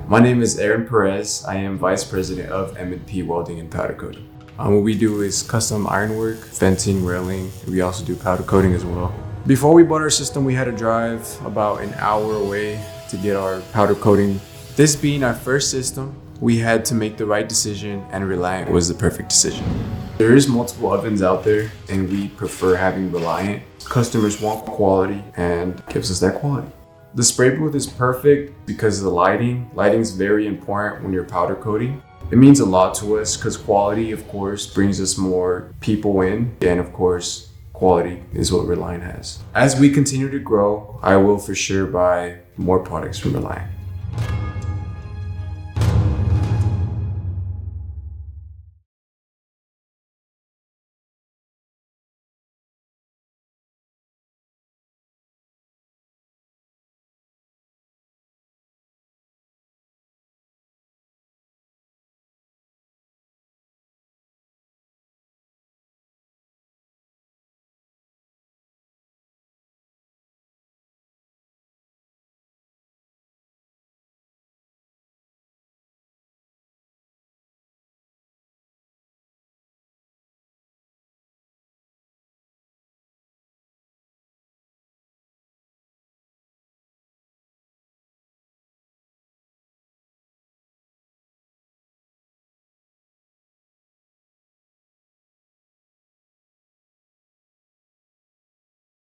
My name is Aaron Perez. I am Vice President of M&P Welding and Powder Coating. What we do is custom ironwork, fencing, railing. We also do powder coating as well. Before we bought our system, we had to drive about an hour away to get our powder coating. This being our first system, we had to make the right decision, and Reliant was the perfect decision. There is multiple ovens out there, and we prefer having Reliant. Customers want quality and gives us that quality. The spray booth is perfect because of the lighting. Lighting is very important when you're powder coating. It means a lot to us because quality, of course, brings us more people in, and of course, quality is what Reliant has. As we continue to grow, I will for sure buy more products from Reliant.